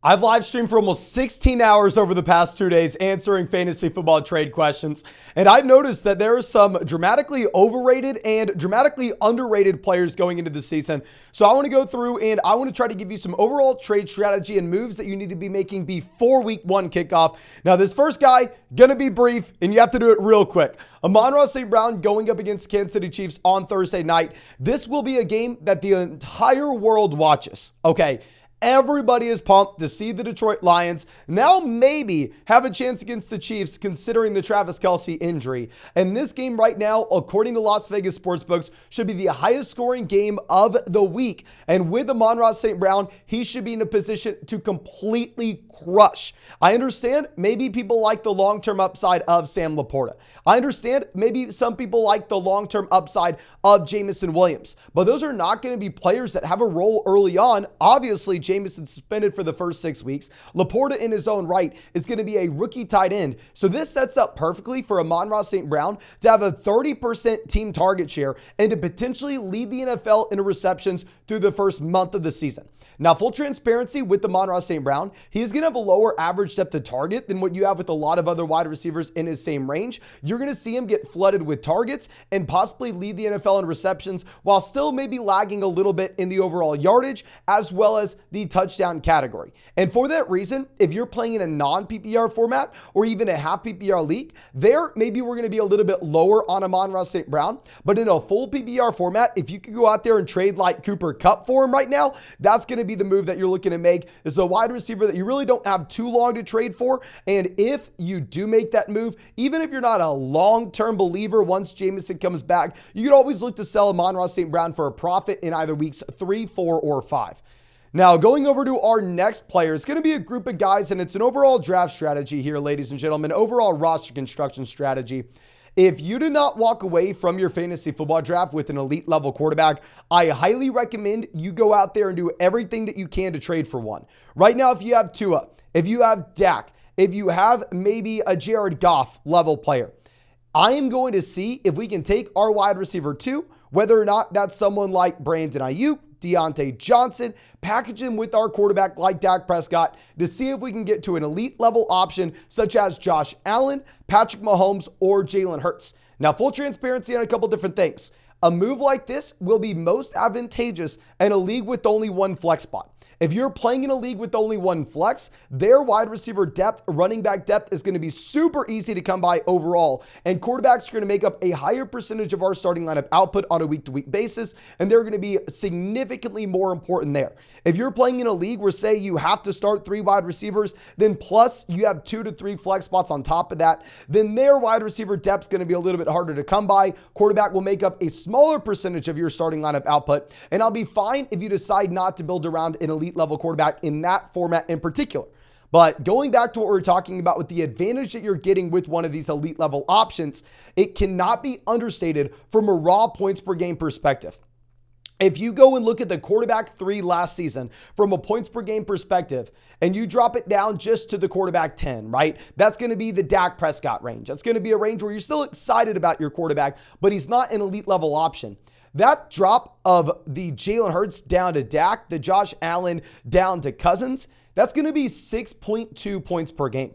I've live streamed for almost 16 hours over the past 2 days answering fantasy football trade questions, and I've noticed that there are some dramatically overrated and dramatically underrated players going into the season. So I want to go through and I want to try to give you some overall trade strategy and moves that you need to be making before week 1 kickoff. Now, this first guy, going to be brief, and you have to do it real quick. Amon-Ra St. Brown going up against Kansas City Chiefs on Thursday night. This will be a game that the entire world watches, okay? Everybody is pumped to see the Detroit Lions now maybe have a chance against the Chiefs considering the Travis Kelce injury. And this game right now, according to Las Vegas sportsbooks, should be the highest scoring game of the week. And with Amon-Ra St. Brown, he should be in a position to completely crush. I understand maybe people like the long-term upside of Sam Laporta. I understand maybe some people like the long-term upside of Jameson Williams, but those are not going to be players that have a role early on. Obviously, Jameson suspended for the first 6 weeks. Laporta in his own right is going to be a rookie tight end. So this sets up perfectly for Amon-Ra St. Brown to have a 30% team target share and to potentially lead the NFL in receptions through the first month of the season. Now, full transparency with Amon-Ra St. Brown, he's going to have a lower average depth of target than what you have with a lot of other wide receivers in his same range. You're going to see him get flooded with targets and possibly lead the NFL in receptions while still maybe lagging a little bit in the overall yardage as well as the touchdown category. And for that reason, if you're playing in a non-PPR format or even a half PPR league, there maybe we're going to be a little bit lower on Amon-Ra St. Brown. But in a full PPR format, if you could go out there and trade like Cooper Kupp for him right now, that's going to be the move that you're looking to make. This is a wide receiver that you really don't have too long to trade for. And if you do make that move, even if you're not a long-term believer once Jameson comes back, you could always look to sell Amon-Ra St. Brown for a profit in either weeks 3, 4, or 5. Now, going over to our next player, it's going to be a group of guys, and it's an overall draft strategy here, ladies and gentlemen, overall roster construction strategy. If you do not walk away from your fantasy football draft with an elite level quarterback, I highly recommend you go out there and do everything that you can to trade for one. Right now, if you have Tua, if you have Dak, if you have maybe a Jared Goff level player, I am going to see if we can take our wide receiver 2, whether or not that's someone like Brandon Ayuk, Deontay Johnson, package him with our quarterback like Dak Prescott to see if we can get to an elite level option such as Josh Allen, Patrick Mahomes, or Jalen Hurts. Now, full transparency on a couple different things. A move like this will be most advantageous in a league with only one flex spot. If you're playing in a league with only one flex, their wide receiver depth, running back depth is going to be super easy to come by overall. And quarterbacks are going to make up a higher percentage of our starting lineup output on a week-to-week basis. And they're going to be significantly more important there. If you're playing in a league where, say, you have to start 3 wide receivers, then plus you have 2 to 3 flex spots on top of that, then their wide receiver depth is going to be a little bit harder to come by. Quarterback will make up a smaller percentage of your starting lineup output. And I'll be fine if you decide not to build around an elite level quarterback in that format in particular. But going back to what we were talking about with the advantage that you're getting with one of these elite level options, it cannot be understated from a raw points per game perspective. If you go and look at the quarterback 3 last season from a points per game perspective, and you drop it down just to the quarterback 10, right? That's going to be the Dak Prescott range. That's going to be a range where you're still excited about your quarterback, but he's not an elite level option. That drop of the Jalen Hurts down to Dak, the Josh Allen down to Cousins, that's going to be 6.2 points per game.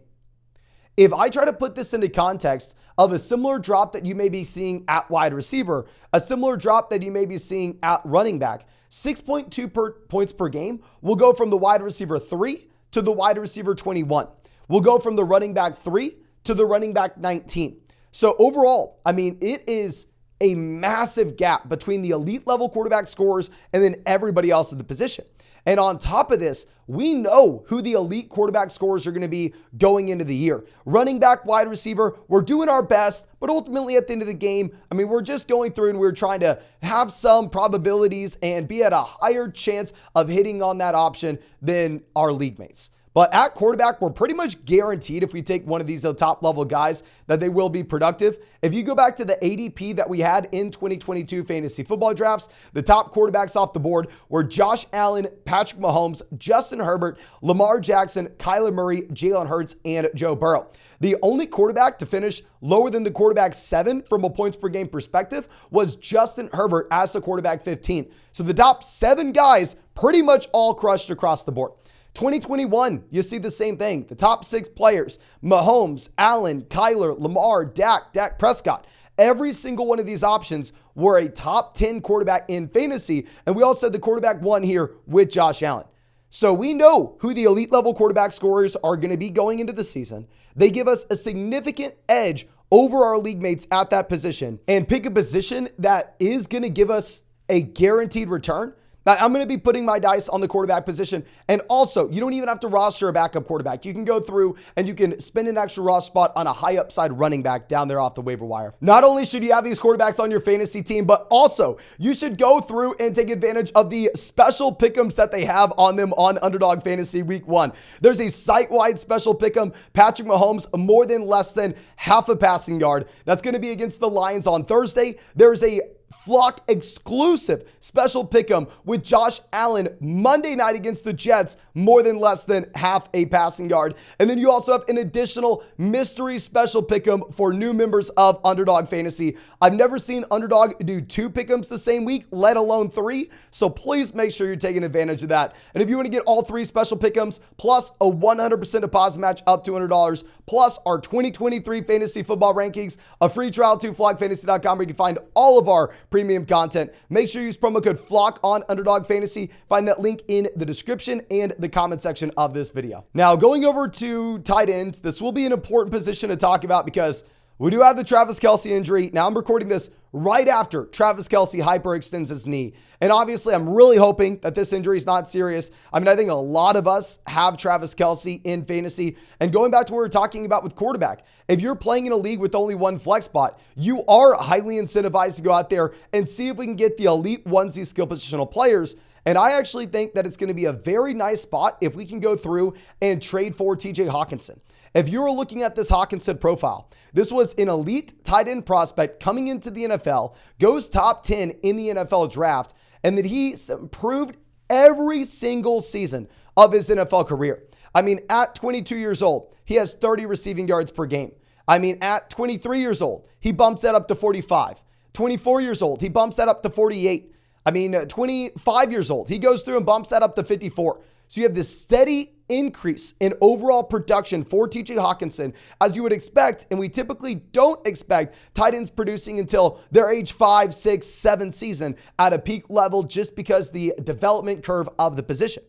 If I try to put this into context of a similar drop that you may be seeing at wide receiver, a similar drop that you may be seeing at running back, 6.2 points per game will go from the wide receiver 3 to the wide receiver 21. We'll go from the running back 3 to the running back 19. So overall, I mean, it is a massive gap between the elite level quarterback scores and then everybody else at the position. And on top of this, we know who the elite quarterback scores are going to be going into the year. Running back, wide receiver, we're doing our best, but ultimately at the end of the game, I mean, we're just going through and we're trying to have some probabilities and be at a higher chance of hitting on that option than our league mates. But at quarterback, we're pretty much guaranteed if we take one of these top level guys that they will be productive. If you go back to the ADP that we had in 2022 fantasy football drafts, the top quarterbacks off the board were Josh Allen, Patrick Mahomes, Justin Herbert, Lamar Jackson, Kyler Murray, Jalen Hurts, and Joe Burrow. The only quarterback to finish lower than the quarterback 7 from a points per game perspective was Justin Herbert as the quarterback 15. So the top 7 guys pretty much all crushed across the board. 2021, you see the same thing. The top 6 players, Mahomes, Allen, Kyler, Lamar, Dak Prescott. Every single one of these options were a top 10 quarterback in fantasy. And we also had the quarterback 1 here with Josh Allen. So we know who the elite level quarterback scorers are going to be going into the season. They give us a significant edge over our league mates at that position, and pick a position that is going to give us a guaranteed return. Now, I'm going to be putting my dice on the quarterback position. And also, you don't even have to roster a backup quarterback. You can go through and you can spend an extra roster spot on a high upside running back down there off the waiver wire. Not only should you have these quarterbacks on your fantasy team, but also you should go through and take advantage of the special pick'ems that they have on them on Underdog Fantasy Week 1. There's a site-wide special pick'em. Patrick Mahomes, more than less than half a passing yard. That's going to be against the Lions on Thursday. There's a Flock exclusive special pick'em with Josh Allen Monday night against the Jets, more than less than half a passing yard. And then you also have an additional mystery special pick'em for new members of Underdog Fantasy. I've never seen Underdog do 2 pick'ems the same week, let alone 3. So please make sure you're taking advantage of that. And if you want to get all 3 special pick'ems plus a 100% deposit match up to $200, plus our 2023 fantasy football rankings, a free trial to flockfantasy.com where you can find all of our premium content. Make sure you use promo code FLOCK on Underdog Fantasy. Find that link in the description and the comment section of this video. Now, going over to tight ends, this will be an important position to talk about because we do have the Travis Kelce injury. Now, I'm recording this right after Travis Kelce hyperextends his knee. And obviously, I'm really hoping that this injury is not serious. I mean, I think a lot of us have Travis Kelce in fantasy. And going back to what we were talking about with quarterback, if you're playing in a league with only 1 flex spot, you are highly incentivized to go out there and see if we can get the elite onesie skill positional players. And I actually think that it's going to be a very nice spot if we can go through and trade for TJ Hockenson. If you were looking at this Hockenson profile, this was an elite tight end prospect coming into the NFL, goes top 10 in the NFL draft, and that he improved every single season of his NFL career. I mean, at 22 years old, he has 30 receiving yards per game. I mean, at 23 years old, he bumps that up to 45. 24 years old, he bumps that up to 48. I mean, 25 years old, he goes through and bumps that up to 54. So you have this steady increase in overall production for TJ Hockenson, as you would expect, and we typically don't expect tight ends producing until their age 5, 6, 7 season at a peak level just because the development curve of the position.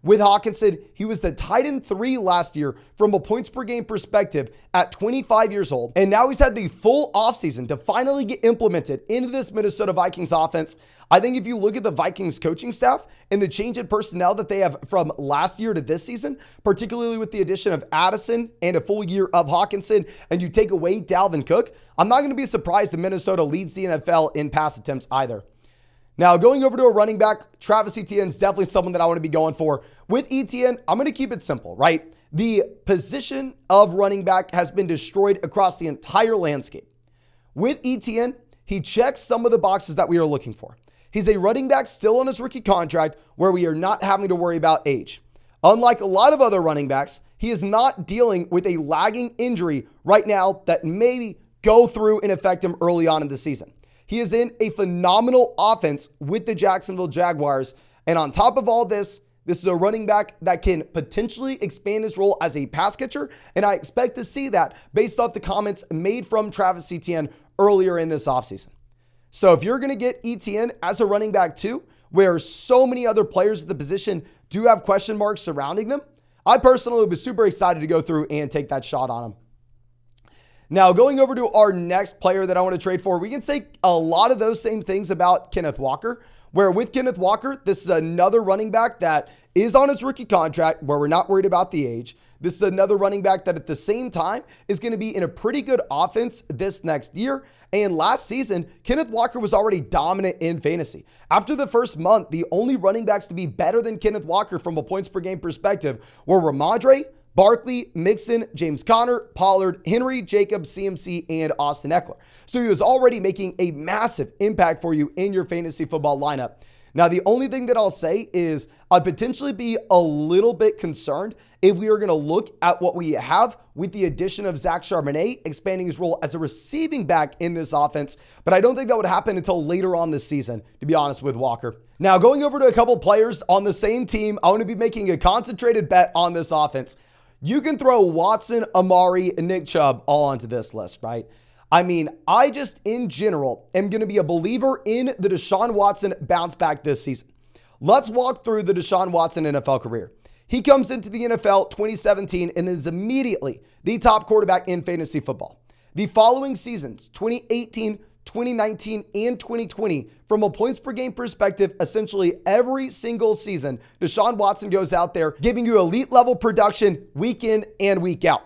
With Hockenson, he was the tight end 3 last year from a points per game perspective at 25 years old. And now he's had the full offseason to finally get implemented into this Minnesota Vikings offense. I think if you look at the Vikings coaching staff and the change in personnel that they have from last year to this season, particularly with the addition of Addison and a full year of Hockenson, and you take away Dalvin Cook, I'm not going to be surprised if Minnesota leads the NFL in pass attempts either. Now, going over to a running back, Travis Etienne is definitely someone that I want to be going for. With Etienne, I'm going to keep it simple, right? The position of running back has been destroyed across the entire landscape. With Etienne, he checks some of the boxes that we are looking for. He's a running back still on his rookie contract where we are not having to worry about age. Unlike a lot of other running backs, he is not dealing with a lagging injury right now that may go through and affect him early on in the season. He is in a phenomenal offense with the Jacksonville Jaguars. And on top of all this, this is a running back that can potentially expand his role as a pass catcher. And I expect to see that based off the comments made from Travis Etienne earlier in this offseason. So if you're going to get Etienne as a running back too, where so many other players at the position do have question marks surrounding them, I personally was super excited to go through and take that shot on him. Now, going over to our next player that I want to trade for, we can say a lot of those same things about Kenneth Walker, where with Kenneth Walker, this is another running back that is on his rookie contract where we're not worried about the age. This is another running back that at the same time is going to be in a pretty good offense this next year. And last season, Kenneth Walker was already dominant in fantasy. After the first month, the only running backs to be better than Kenneth Walker from a points per game perspective were Ramondre, Barkley, Mixon, James Conner, Pollard, Henry, Jacobs, CMC, and Austin Eckler. So he was already making a massive impact for you in your fantasy football lineup. Now, the only thing that I'll say is I'd potentially be a little bit concerned if we are going to look at what we have with the addition of Zach Charbonnet, expanding his role as a receiving back in this offense. But I don't think that would happen until later on this season, to be honest with Walker. Now, going over to a couple players on the same team, I want to be making a concentrated bet on this offense. You can throw Watson, Amari, and Nick Chubb all onto this list, right? I mean, I just, in general, am going to be a believer in the Deshaun Watson bounce back this season. Let's walk through the Deshaun Watson NFL career. He comes into the NFL 2017 and is immediately the top quarterback in fantasy football. The following seasons, 2018, 2019, and 2020, from a points per game perspective, essentially every single season, Deshaun Watson goes out there giving you elite level production week in and week out.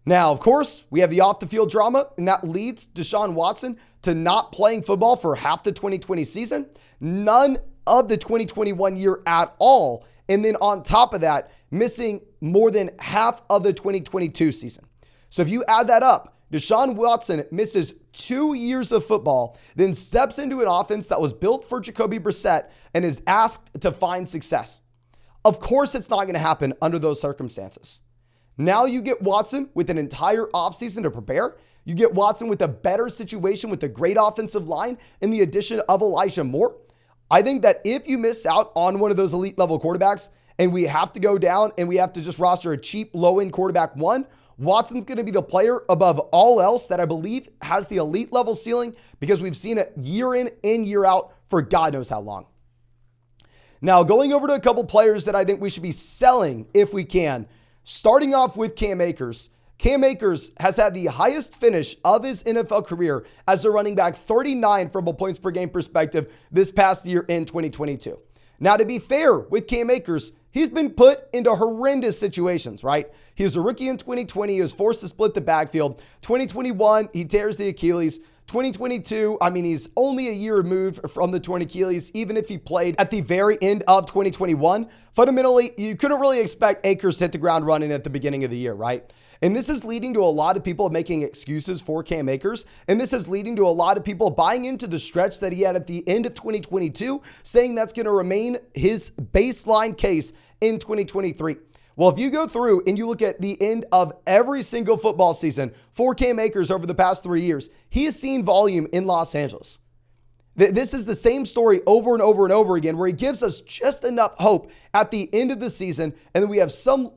Now, of course, we have the off the field drama, and that leads Deshaun Watson to not playing football for half the 2020 season, none of the 2021 year at all. And then on top of that, missing more than half of the 2022 season. So if you add that up, Deshaun Watson misses 2 years of football, then steps into an offense that was built for Jacoby Brissett and is asked to find success. Of course, it's not going to happen under those circumstances. Now you get Watson with an entire offseason to prepare. You get Watson with a better situation with a great offensive line and the addition of Elijah Moore. I think that if you miss out on one of those elite level quarterbacks and we have to go down and we have to just roster a cheap low-end quarterback one, Watson's going to be the player above all else that I believe has the elite level ceiling because we've seen it year in and year out for God knows how long. Now, going over to a couple players that I think we should be selling if we can. Starting off with Cam Akers. Cam Akers has had the highest finish of his NFL career as a running back, 39 from a points per game perspective this past year in 2022. Now, to be fair with Cam Akers, he's been put into horrendous situations, right? He was a rookie in 2020. He was forced to split the backfield. 2021, he tears the Achilles. 2022, I mean, he's only a year removed from the torn Achilles, even if he played at the very end of 2021. Fundamentally, you couldn't really expect Akers to hit the ground running at the beginning of the year, right? And this is leading to a lot of people making excuses for Cam Akers. And this is leading to a lot of people buying into the stretch that he had at the end of 2022, saying that's going to remain his baseline case in 2023. Well, if you go through and you look at the end of every single football season for Cam Akers over the past 3 years, he has seen volume in Los Angeles. This is the same story over and over and over again, where he gives us just enough hope at the end of the season, and then we have some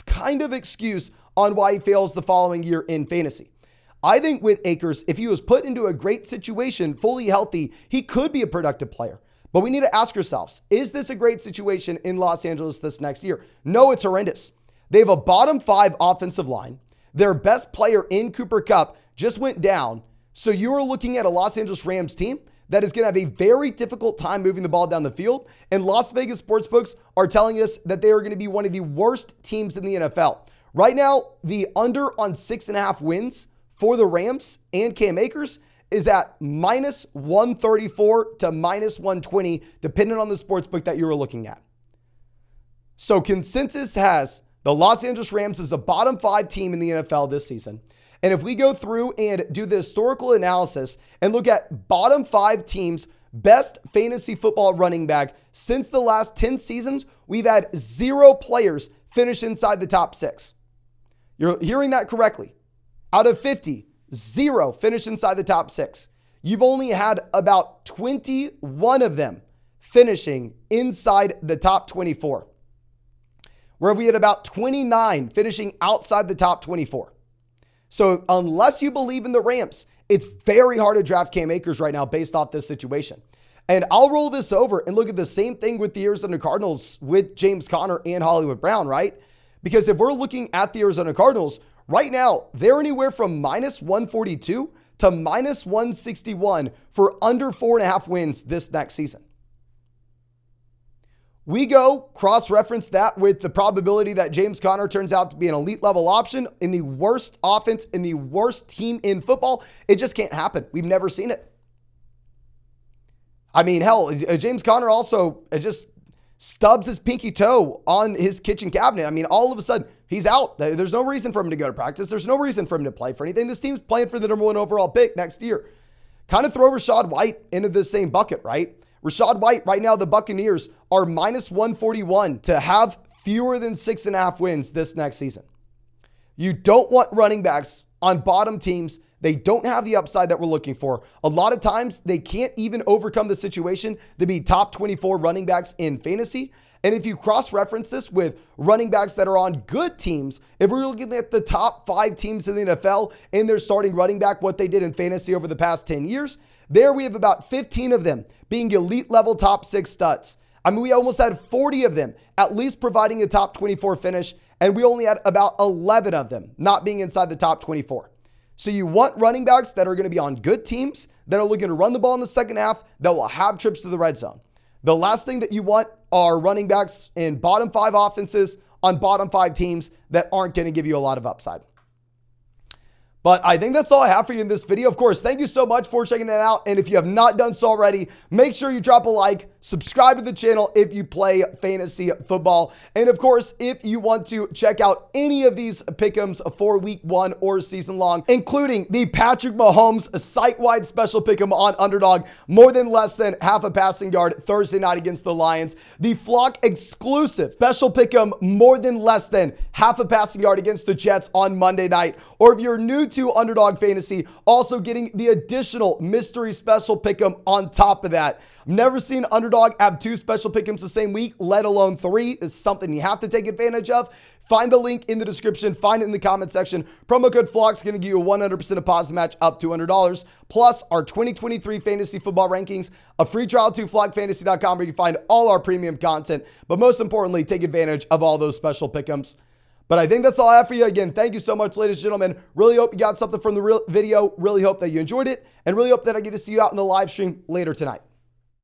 kind of excuse on why he fails the following year in fantasy. I think with Akers, if he was put into a great situation, fully healthy, he could be a productive player. But we need to ask ourselves, is this a great situation in Los Angeles this next year? No, it's horrendous. They have a bottom 5 offensive line. Their best player in Cooper Kupp just went down. So you are looking at a Los Angeles Rams team that is going to have a very difficult time moving the ball down the field. And Las Vegas sportsbooks are telling us that they are going to be one of the worst teams in the NFL. Right now, the under on 6.5 wins for the Rams and Cam Akers is at minus 134 to minus 120, depending on the sportsbook that you were looking at. So consensus has the Los Angeles Rams as a bottom 5 team in the NFL this season. And if we go through and do the historical analysis and look at bottom 5 teams, best fantasy football running back since the last 10 seasons, we've had 0 players finish inside the top 6. You're hearing that correctly. Out of 50, 0 finish inside the top 6. You've only had about 21 of them finishing inside the top 24. Where we had about 29 finishing outside the top 24. So unless you believe in the Rams, it's very hard to draft Cam Akers right now based off this situation. And I'll roll this over and look at the same thing with the Arizona Cardinals with James Conner and Hollywood Brown, right? Because if we're looking at the Arizona Cardinals, right now, they're anywhere from minus 142 to minus 161 for under 4.5 wins this next season. We go cross-reference that with the probability that James Conner turns out to be an elite level option in the worst offense, in the worst team in football. It just can't happen. We've never seen it. I mean, hell, James Conner also just stubs his pinky toe on his kitchen cabinet. I mean, all of a sudden, he's out. There's no reason for him to go to practice. There's no reason for him to play for anything. This team's playing for the number 1 overall pick next year. Kind of throw Rachaad White into the same bucket, right? Rachaad White, right now, the Buccaneers are minus 141 to have fewer than 6.5 wins this next season. You don't want running backs on bottom teams. They don't have the upside that we're looking for. A lot of times, they can't even overcome the situation to be top 24 running backs in fantasy. And if you cross-reference this with running backs that are on good teams, if we're looking at the top 5 teams in the NFL and they're starting running back, what they did in fantasy over the past 10 years, there we have about 15 of them being elite level top 6 studs. I mean, we almost had 40 of them at least providing a top 24 finish, and we only had about 11 of them not being inside the top 24. So you want running backs that are going to be on good teams, that are looking to run the ball in the second half, that will have trips to the red zone. The last thing that you want are running backs in bottom 5 offenses on bottom 5 teams that aren't going to give you a lot of upside. But I think that's all I have for you in this video. Of course, thank you so much for checking it out. And if you have not done so already, make sure you drop a like, subscribe to the channel if you play fantasy football. And of course, if you want to check out any of these pick'ems for week 1 or season long, including the Patrick Mahomes site-wide special pick'em on Underdog, more than less than half a passing yard Thursday night against the Lions, the Flock exclusive special pick'em, more than less than half a passing yard against the Jets on Monday night, or if you're new to Underdog Fantasy, also getting the additional mystery special pick'em on top of that. I've never seen Underdog have 2 special pick'ems the same week, let alone 3. It's something you have to take advantage of. Find the link in the description. Find it in the comment section. Promo code FLOCK is going to give you a 100% deposit match up to $100. Plus our 2023 fantasy football rankings, a free trial to flockfantasy.com where you can find all our premium content. But most importantly, take advantage of all those special pick'ems. But I think that's all I have for you. Again, thank you so much, ladies and gentlemen. Really hope you got something from the video. Really hope that you enjoyed it. And really hope that I get to see you out in the live stream later tonight.